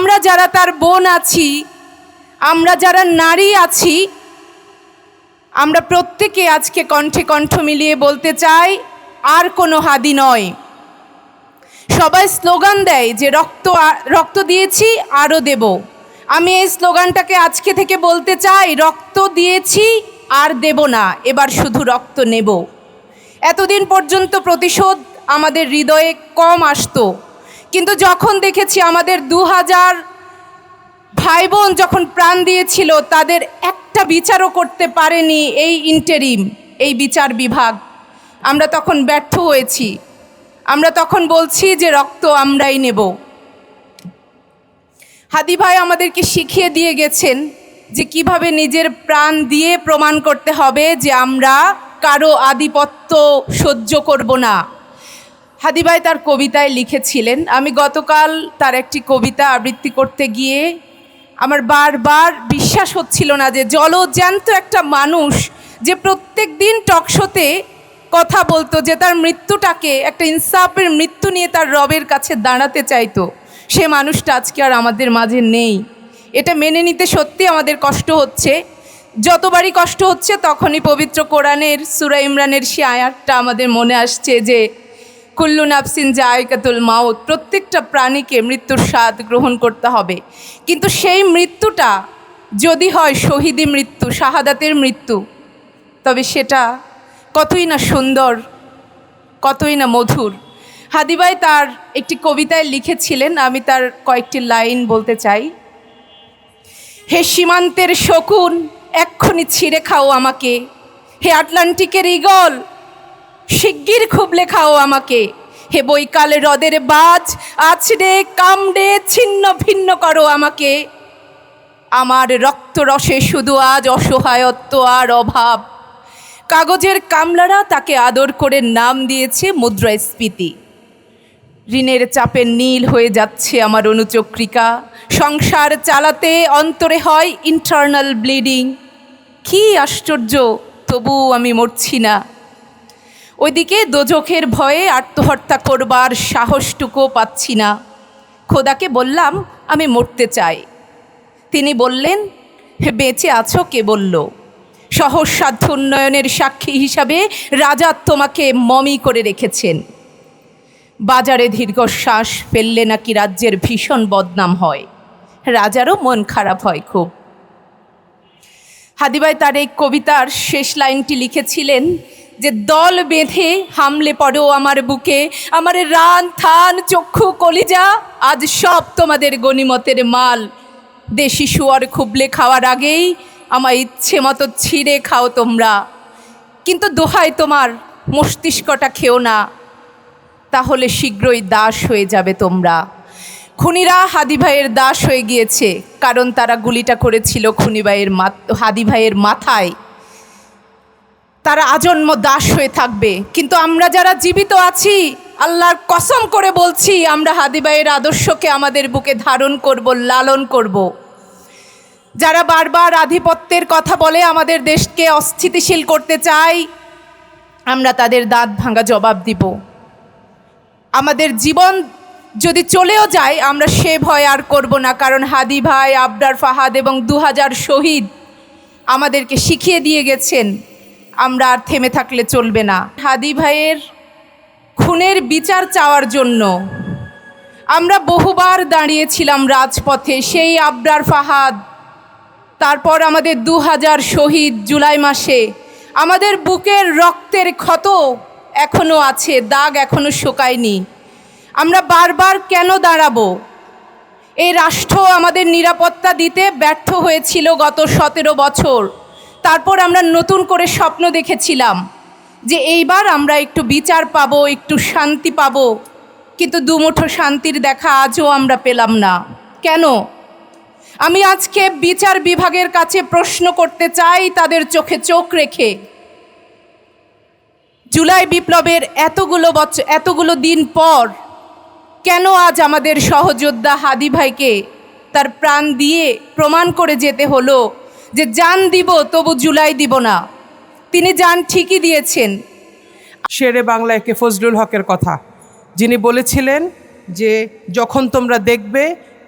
আমরা যারা তার বোন আছি, আমরা যারা নারী আছি, আমরা প্রত্যেকে আজকে কণ্ঠে কণ্ঠ মিলিয়ে বলতে চাই, আর কোনো হাদি নয়। সবাই স্লোগান দেয় যে রক্ত দিয়েছি আরও দেব। আমি এই স্লোগানটাকে আজকে থেকে বলতে চাই, রক্ত দিয়েছি আর দেব না, এবার শুধু রক্ত নেব। এতদিন পর্যন্ত প্রতিশোধ আমাদের হৃদয়ে কম আসতো, কিন্তু যখন দেখেছি আমাদের 2000 ভাই বোন যখন প্রাণ দিয়েছিল, তাদের একটা বিচারও করতে পারেনি এই ইন্টারিম, এই বিচার বিভাগ, আমরা তখন ব্যর্থ হয়েছি। আমরা তখন বলছি যে রক্ত আমরাই নেব। হাদি ভাই আমাদেরকে শিখিয়ে দিয়ে গেছেন যে কিভাবে নিজের প্রাণ দিয়ে প্রমাণ করতে হবে যে আমরা কারো আধিপত্য সহ্য করব না। হাদি ভাই তার কবিতায় লিখেছিলেন, আমি গতকাল তার একটি কবিতা আবৃত্তি করতে গিয়ে আমার বারবার বিশ্বাস হচ্ছিল না যে জলজ্যান্ত একটা মানুষ যে প্রত্যেক দিন টকশোতে কথা বলতো, যে তার মৃত্যুটাকে একটা ইনসাফের মৃত্যু নিয়ে তার রবের কাছে দাঁড়াতে চাইতো, সে মানুষটা আজকে আর আমাদের মাঝে নেই। এটা মেনে নিতে সত্যি আমাদের কষ্ট হচ্ছে। যতবারই কষ্ট হচ্ছে তখনই পবিত্র কোরআনের সূরা ইমরানের সে আয়াতটা আমাদের মনে আসছে যে কুল্লু নাফসিন যায়কাতুল মাউত, প্রত্যেকটা প্রাণীকে মৃত্যুর স্বাদ গ্রহণ করতে হবে। কিন্তু সেই মৃত্যুটা যদি হয় শহীদি মৃত্যু, শাহাদাতের মৃত্যু, তবে সেটা কতই না সুন্দর, কতই না মধুর। হাদি ভাই তার একটি কবিতায় লিখেছিলেন, আমি তার কয়েকটি লাইন বলতে চাই। হে সীমান্তের শকুন, এক্ষুনি ছিঁড়ে খাও আমাকে। হে আটলান্টিকের ঈগল, শিগগির খুবলে খাও আমাকে। হে বৈকালে হ্রদের বাজ, আছড়ে কামড়ে ছিন্ন ভিন্ন করো আমাকে। আমার রক্তরসে শুধু আজ অসহায়ত্ব আর অভাব। কাগজের কামলারা তাকে আদর করে নাম দিয়েছে মুদ্রাস্ফীতি। ঋণের চাপে নীল হয়ে যাচ্ছে আমার অনুচক্রিকা। সংসার চালাতে অন্তরে হয় ইন্টারনাল ব্লিডিং। কি আশ্চর্য, তবু আমি মরছি না। ওইদিকে দোজখের ভয়ে আত্মহত্যা করবার সাহসটুকুও পাচ্ছি না। খোদাকে বললাম আমি মরতে চাই। তিনি বললেন, বেঁচে আছো কে বলল? সহজসাধ্য উন্নয়নের সাক্ষী হিসাবে রাজা তোমাকে মমি করে রেখেছেন। বাজারে দীর্ঘশ্বাস ফেললে নাকি রাজ্যের ভীষণ বদনাম হয়। রাজারও মন খারাপ হয় খুব। হাদি ভাই তার এই কবিতার শেষ লাইনটি লিখেছিলেন যে দল বেঁধে হামলে পড়ো আমার বুকে, আমার রান থান চক্ষু কলিজা, আজ সব তোমাদের গনিমতের মাল। দেশি শুয়ার খুবলে খাওয়ার আগেই আমার ইচ্ছে মতো ছিঁড়ে খাও তোমরা, কিন্তু দোহাই তোমার মস্তিষ্কটা খেও না, তাহলে শীঘ্রই দাস হয়ে যাবে তোমরা। খুনিরা হাদি ভাইয়ের দাস হয়ে গিয়েছে, কারণ তারা গুলিটা করেছিল হাদি ভাইয়ের মাথায়। তারা আজন্ম দাস হয়ে থাকবে। কিন্তু আমরা যারা জীবিত আছি, আল্লাহর কসম করে বলছি, আমরা হাদি ভাইয়ের আদর্শকে আমাদের বুকে ধারণ করব, লালন করব। যারা বারবার আধিপত্যের কথা বলে আমাদের দেশকে অস্থিতিশীল করতে চায়, আমরা তাদের দাঁত ভাঙা জবাব দিব। আমাদের জীবন যদি চলেও যায়, আমরা সে ভয় আর করব না, কারণ হাদি ভাই, আবরার ফাহাদ এবং 2000 শহীদ আমাদেরকে শিখিয়ে দিয়ে গেছেন আমরা আর থেমে থাকলে চলবে না। হাদি ভাইয়ের খুনের বিচার চাওয়ার জন্য আমরা বহুবার দাঁড়িয়েছিলাম রাজপথে। সেই আবরার ফাহাদ, তারপর আমাদের 2000 শহীদ জুলাই মাসে, আমাদের বুকের রক্তের ক্ষত এখনও আছে, দাগ এখনও শুকায়নি। আমরা বারবার কেন দাঁড়াবো? এই রাষ্ট্র আমাদের নিরাপত্তা দিতে ব্যর্থ হয়েছিল গত 17 বছর। তারপর আমরা নতুন করে স্বপ্ন দেখেছিলাম যে এইবার আমরা একটু বিচার পাবো, একটু শান্তি পাবো, কিন্তু দুমুঠো শান্তির দেখা আজও আমরা পেলাম না। কেন? আমি আজকে বিচার বিভাগের কাছে প্রশ্ন করতে চাই, তাদের চোখে চোখ রেখে, জুলাই বিপ্লবের এতগুলো দিন পর কেন আজ আমাদের সহযোদ্ধা হাদি ভাইকে তার প্রাণ দিয়ে প্রমাণ করে যেতে হলো যে জান দিব তবু জুলাই দিব না? তিনি জান ঠিকই দিয়েছেন। শেরে বাংলা একে ফজলুল হকের কথা, যিনি বলেছিলেন যে যখন তোমরা দেখবে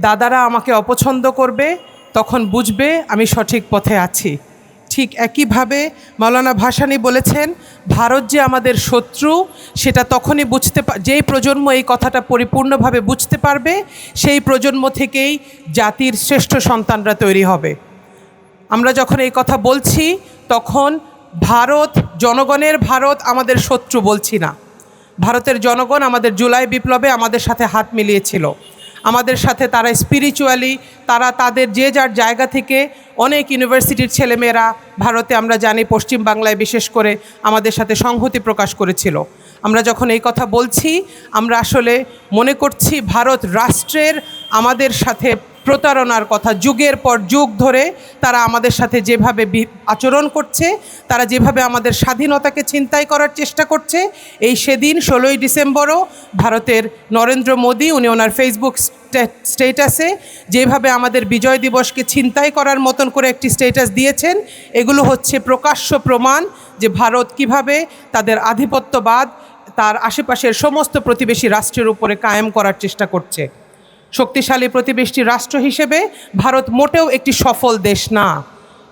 দাদারা আমাকে অপছন্দ করবে, তখন বুঝবে আমি সঠিক পথে আছি। ঠিক একইভাবে মাওলানা ভাসানী বলেছেন, ভারত যে আমাদের শত্রু সেটা তখনই যেই প্রজন্ম এই কথাটা পরিপূর্ণভাবে বুঝতে পারবে, সেই প্রজন্ম থেকেই জাতির শ্রেষ্ঠ সন্তানরা তৈরি হবে। আমরা যখন এই কথা বলছি তখন ভারত, জনগণের ভারত আমাদের শত্রু বলছি না। ভারতের জনগণ আমাদের জুলাই বিপ্লবে আমাদের সাথে হাত মিলিয়েছিল। আমাদের সাথে তারা স্পিরিচুয়ালি, তারা তাদের যে যার জায়গা থেকে, অনেক ইউনিভার্সিটির ছেলেমেয়েরা ভারতে, আমরা জানি পশ্চিম বাংলায় বিশেষ করে, আমাদের সাথে সংহতি প্রকাশ করেছিল। আমরা যখন এই কথা বলছি, আমরা আসলে মনে করছি ভারত রাষ্ট্রের আমাদের সাথে প্রতারণার কথা। যুগের পর যুগ ধরে তারা আমাদের সাথে যেভাবে আচরণ করছে, তারা যেভাবে আমাদের স্বাধীনতাকে ছিনতাই করার চেষ্টা করছে, এই সেদিন 16ই ডিসেম্বরও ভারতের নরেন্দ্র মোদী, উনি ওনার ফেসবুক স্টেটাসে যেভাবে আমাদের বিজয় দিবসকে ছিনতাই করার মতন করে একটি স্টেটাস দিয়েছেন, এগুলো হচ্ছে প্রকাশ্য প্রমাণ যে ভারত কিভাবে তাদের আধিপত্যবাদ তার আশেপাশের সমস্ত প্রতিবেশী রাষ্ট্রের উপরে কায়েম করার চেষ্টা করছে। শক্তিশালী প্রতিবেশী রাষ্ট্র হিসেবে ভারত মোটেও একটি সফল দেশ না।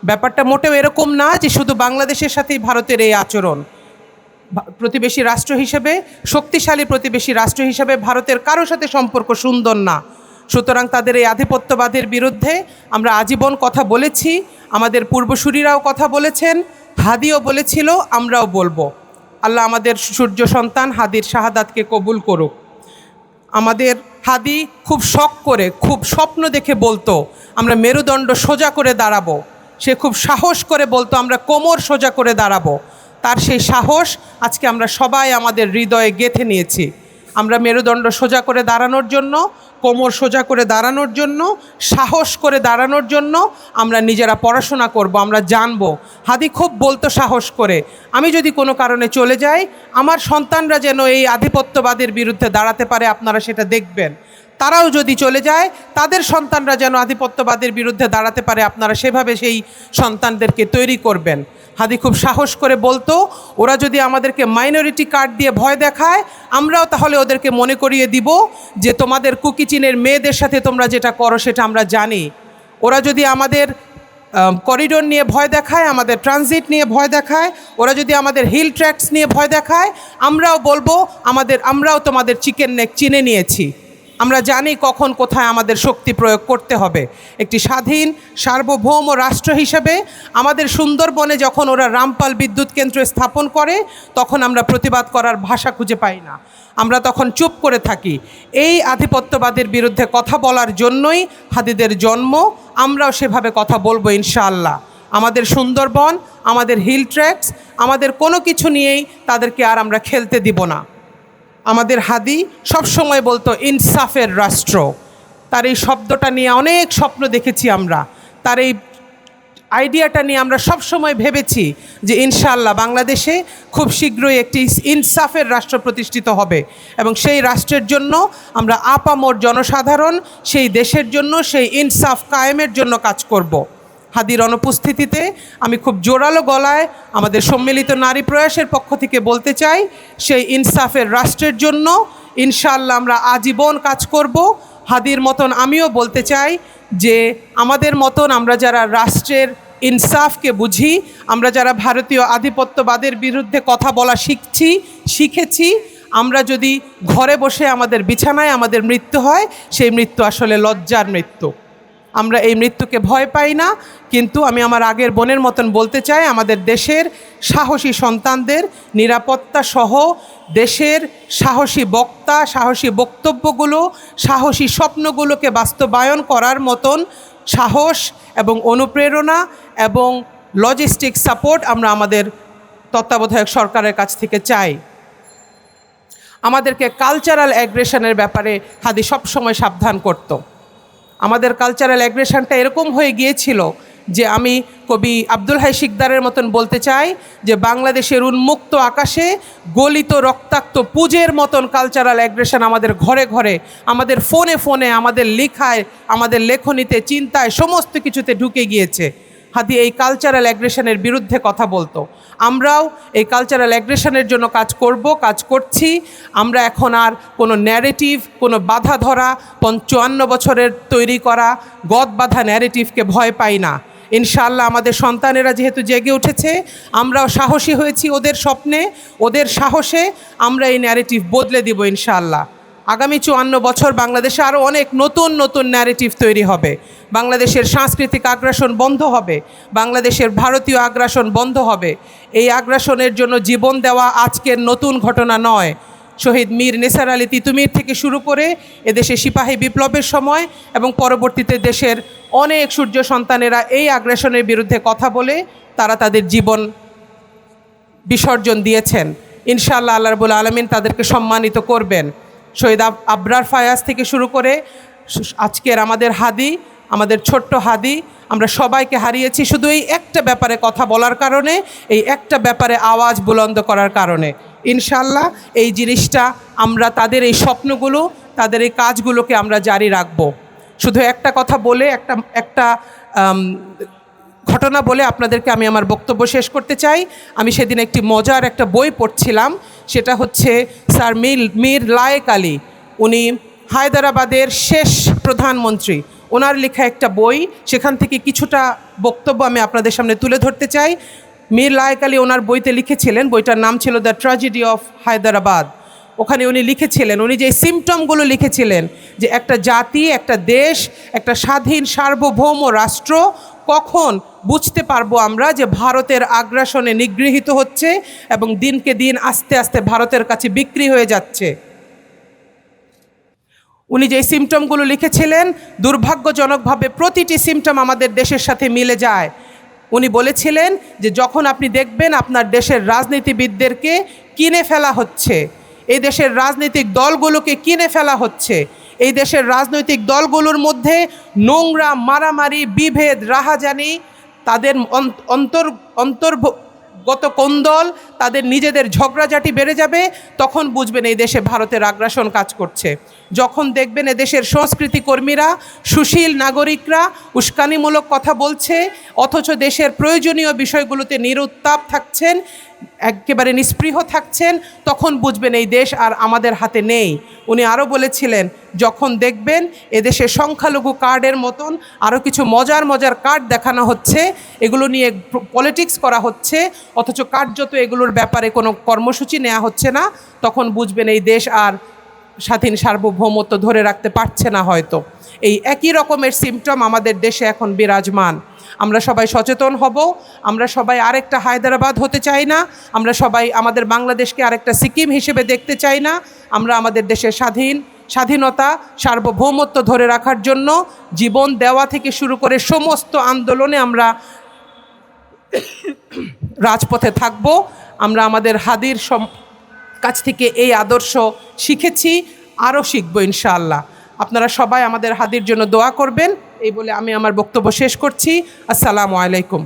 ব্যাপারটা মোটেও এরকম না যে শুধু বাংলাদেশের সাথেই ভারতের এই আচরণ। প্রতিবেশী রাষ্ট্র হিসেবে, শক্তিশালী প্রতিবেশী রাষ্ট্র হিসেবে ভারতের কারো সাথে সম্পর্ক সুন্দর না। সুতরাং তাদের এই আধিপত্যবাদের বিরুদ্ধে আমরা আজীবন কথা বলেছি, আমাদের পূর্বসূরীরাও কথা বলেছেন, হাদিও বলেছিল, আমরাও বলবো। আল্লাহ আমাদের সূর্য সন্তান হাদির শাহাদাতকে কবুল করুক। আমাদের হাদি খুব শখ করে, খুব স্বপ্ন দেখে বলতো আমরা মেরুদণ্ড সোজা করে দাঁড়াবো। সে খুব সাহস করে বলতো আমরা কোমর সোজা করে দাঁড়াবো। তার সেই সাহস আজকে আমরা সবাই আমাদের হৃদয়ে গেঁথে নিয়েছি। আমরা মেরুদণ্ড সোজা করে দাঁড়ানোর জন্য, কোমর সোজা করে দাঁড়ানোর জন্য, সাহস করে দাঁড়ানোর জন্য আমরা নিজেরা পড়াশোনা করব, আমরা জানব। হাদি খুব বলতো সাহস করে, আমি যদি কোনো কারণে চলে যাই, আমার সন্তানরা যেন এই আধিপত্যবাদের বিরুদ্ধে দাঁড়াতে পারে, আপনারা সেটা দেখবেন। তারাও যদি চলে যায়, তাদের সন্তানরা যেন আধিপত্যবাদের বিরুদ্ধে দাঁড়াতে পারে, আপনারা সেভাবে সেই সন্তানদেরকে তৈরি করবেন। হাদি খুব সাহস করে বলতো, ওরা যদি আমাদেরকে মাইনরিটি কার্ড দিয়ে ভয় দেখায়, আমরাও তাহলে ওদেরকে মনে করিয়ে দিব যে তোমাদের কুকিচিনের মেয়েদের সাথে তোমরা যেটা করো সেটা আমরা জানি। ওরা যদি আমাদের করিডোর নিয়ে ভয় দেখায়, আমাদের ট্রানজিট নিয়ে ভয় দেখায়, ওরা যদি আমাদের হিল ট্র্যাক্স নিয়ে ভয় দেখায়, আমরাও বলবো আমরাও তোমাদের চিকেন নেক চিনে নিয়েছি। আমরা জানি কখন কোথায় আমাদের শক্তি প্রয়োগ করতে হবে। একটি স্বাধীন সার্বভৌম রাষ্ট্র হিসেবে আমাদের সুন্দরবনে যখন ওরা রামপাল বিদ্যুৎ কেন্দ্র স্থাপন করে, তখন আমরা প্রতিবাদ করার ভাষা খুঁজে পাই না, আমরা তখন চুপ করে থাকি। এই আধিপত্যবাদের বিরুদ্ধে কথা বলার জন্যই হাদিদের জন্ম। আমরাও সেভাবে কথা বলবো ইনশাআল্লাহ। আমাদের সুন্দরবন, আমাদের হিল ট্র্যাক্স, আমাদের কোনো কিছু নিয়েই তাদেরকে আর আমরা খেলতে দিব না। আমাদের হাদি সবসময় বলতো ইনসাফের রাষ্ট্র। তার এই শব্দটা নিয়ে অনেক স্বপ্ন দেখেছি আমরা। তার এই আইডিয়াটা নিয়ে আমরা সবসময় ভেবেছি যে ইনশাআল্লাহ বাংলাদেশে খুব শীঘ্রই একটি ইনসাফের রাষ্ট্র প্রতিষ্ঠিত হবে, এবং সেই রাষ্ট্রের জন্য আমরা আপামর জনসাধারণ সেই দেশের জন্য, সেই ইনসাফ কায়েমের জন্য কাজ করব। হাদির অনুপস্থিতিতে আমি খুব জোরালো গলায় আমাদের সম্মিলিত নারী প্রয়াসের পক্ষ থেকে বলতে চাই, সেই ইনসাফের রাষ্ট্রের জন্য ইনশাআল্লাহ আমরা আজীবন কাজ করব। হাদির মতন আমিও বলতে চাই যে আমাদের মতন আমরা যারা রাষ্ট্রের ইনসাফকে বুঝি, আমরা যারা ভারতীয় আধিপত্যবাদের বিরুদ্ধে কথা বলা শিখেছি, আমরা যদি ঘরে বসে আমাদের বিছানায় আমাদের মৃত্যু হয়, সেই মৃত্যু আসলে লজ্জার মৃত্যু। আমরা এই মৃত্যুকে ভয় পাই না। কিন্তু আমি আমার আগের বোনের মতন বলতে চাই, আমাদের দেশের সাহসী সন্তানদের নিরাপত্তা সহ দেশের সাহসী বক্তা, সাহসী বক্তব্যগুলো, সাহসী স্বপ্নগুলোকে বাস্তবায়ন করার মতন সাহস এবং অনুপ্রেরণা এবং লজিস্টিক সাপোর্ট আমরা আমাদের তত্ত্বাবধায়ক সরকারের কাছ থেকে চাই। আমাদেরকে কালচারাল অ্যাগ্রেশনের ব্যাপারে হাদি সবসময় সাবধান করত। আমাদের কালচারাল অ্যাগ্রেশনটা এরকম হয়ে গিয়েছিল যে আমি কবি আব্দুল হাই শিকদারের মতন বলতে চাই যে বাংলাদেশের উন্মুক্ত আকাশে গলিত রক্তাক্ত পুজের মতন কালচারাল অ্যাগ্রেশন আমাদের ঘরে ঘরে, আমাদের ফোনে ফোনে, আমাদের লেখায়, আমাদের লেখনীতে, চিন্তায়, সমস্ত কিছুতে ঢুকে গিয়েছে। হাদি এই কালচারাল অ্যাগ্রেশনের বিরুদ্ধে কথা বলতো। আমরাও এই কালচারাল অ্যাগ্রেশনের জন্য কাজ করছি। আমরা এখন আর কোনো ন্যারেটিভ, কোনো বাধা ধরা 54 বছরের তৈরি করা গদ বাঁধা ন্যারেটিভকে ভয় পাই না। ইনশাআল্লাহ আমাদের সন্তানেরা যেহেতু জেগে উঠেছে, আমরাও সাহসী হয়েছি ওদের স্বপ্নে, ওদের সাহসে আমরা এই ন্যারেটিভ বদলে দিব ইনশাআল্লাহ। আগামী 54 বছর বাংলাদেশে আরও অনেক নতুন নতুন ন্যারেটিভ তৈরি হবে। বাংলাদেশের সাংস্কৃতিক আগ্রাসন বন্ধ হবে, বাংলাদেশের ভারতীয় আগ্রাসন বন্ধ হবে। এই আগ্রাসনের জন্য জীবন দেওয়া আজকের নতুন ঘটনা নয়। শহীদ মীর নিসার আলী তিতুমীর থেকে শুরু করে এদেশে সিপাহী বিপ্লবের সময় এবং পরবর্তীতে দেশের অনেক সূর্য সন্তানেরা এই আগ্রাসনের বিরুদ্ধে কথা বলে তারা তাদের জীবন বিসর্জন দিয়েছেন। ইনশাআল্লাহ আল্লাহ রাব্বুল আলামিন তাদেরকে সম্মানিত করবেন। শহীদ আবরার ফায়াজ থেকে শুরু করে আজকের আমাদের হাদি, আমাদের ছোট্ট হাদি, আমরা সবাইকে হারিয়েছি শুধু এই একটা ব্যাপারে কথা বলার কারণে, এই একটা ব্যাপারে আওয়াজ বুলন্দ করার কারণে। ইনশাআল্লাহ এই জিনিসটা আমরা তাদের এই স্বপ্নগুলো, তাদের এই কাজগুলোকে আমরা জারি রাখব। শুধু একটা কথা বলে একটা ঘটনা বলে আপনাদেরকে আমি আমার বক্তব্য শেষ করতে চাই। আমি সেদিন একটি মজার একটা বই পড়ছিলাম, সেটা হচ্ছে স্যার মীর লায়েক আলী, উনি হায়দ্রাবাদের শেষ প্রধানমন্ত্রী, ওনার লেখা একটা বই, সেখান থেকে কিছুটা বক্তব্য আমি আপনাদের সামনে তুলে ধরতে চাই। মীর লায়েক আলী ওনার বইতে লিখেছিলেন, বইটার নাম ছিল দ্য ট্র্যাজেডি অফ হায়দ্রাবাদ। ওখানে উনি লিখেছিলেন, উনি যে সিমটমগুলো লিখেছিলেন যে একটা জাতি, একটা দেশ, একটা স্বাধীন সার্বভৌম রাষ্ট্র কখন বুঝতে পারবো আমরা যে ভারতের আগ্রাসনে নিগৃহীত হচ্ছে এবং দিনকে দিন আস্তে আস্তে ভারতের কাছে বিক্রি হয়ে যাচ্ছে। উনি যে সিমটমগুলো লিখেছিলেন, দুর্ভাগ্যজনকভাবে প্রতিটি সিমটম আমাদের দেশের সাথে মিলে যায়। উনি বলেছিলেন যে যখন আপনি দেখবেন আপনার দেশের রাজনীতিবিদদেরকে কিনে ফেলা হচ্ছে, এই দেশের রাজনৈতিক দলগুলোকে কিনে ফেলা হচ্ছে, এই দেশের রাজনৈতিক দলগুলোর মধ্যে নোংরা মারামারি, বিভেদ, রাহাজানি, তাদের অন্তর্গত কোন্দল, তাদের নিজেদের ঝগড়াঝাটি বেড়ে যাবে, তখন বুঝবেন এই দেশে ভারতের আগ্রাসন কাজ করছে। যখন দেখবেন এদেশের সংস্কৃতি কর্মীরা, সুশীল নাগরিকরা উস্কানিমূলক কথা বলছে অথচ দেশের প্রয়োজনীয় বিষয়গুলোতে নিরুত্তাপ থাকছেন, একেবারে নিস্পৃহ থাকছেন, তখন বুঝবেন এই দেশ আর আমাদের হাতে নেই। উনি আরও বলেছিলেন, যখন দেখবেন এদেশে সংখ্যালঘু কার্ডের মতন আরও কিছু মজার মজার কার্ড দেখানো হচ্ছে, এগুলো নিয়ে পলিটিক্স করা হচ্ছে অথচ কার্যত এগুলোর ব্যাপারে কোনো কর্মসূচি নেওয়া হচ্ছে না, তখন বুঝবেন এই দেশ আর স্বাধীন সার্বভৌমত্ব ধরে রাখতে পারছে না হয়তো। এই একই রকমের সিমটম আমাদের দেশে এখন বিরাজমান। আমরা সবাই সচেতন হব, আমরা সবাই আরেকটা হায়দ্রাবাদ হতে চাই না, আমরা সবাই আমাদের বাংলাদেশকে আরেকটা সিকিম হিসেবে দেখতে চাই না। আমরা আমাদের দেশের স্বাধীনতা, সার্বভৌমত্ব ধরে রাখার জন্য জীবন দেওয়া থেকে শুরু করে সমস্ত আন্দোলনে আমরা রাজপথে থাকব। আমরা আমাদের হাদির কাছ থেকে এই আদর্শ শিখেছি, আরও শিখব ইনশাআল্লাহ। আপনারা সবাই আমাদের হাদির জন্য দোয়া করবেন। এই বলে আমি আমার বক্তব্য শেষ করছি। আসসালামু আলাইকুম।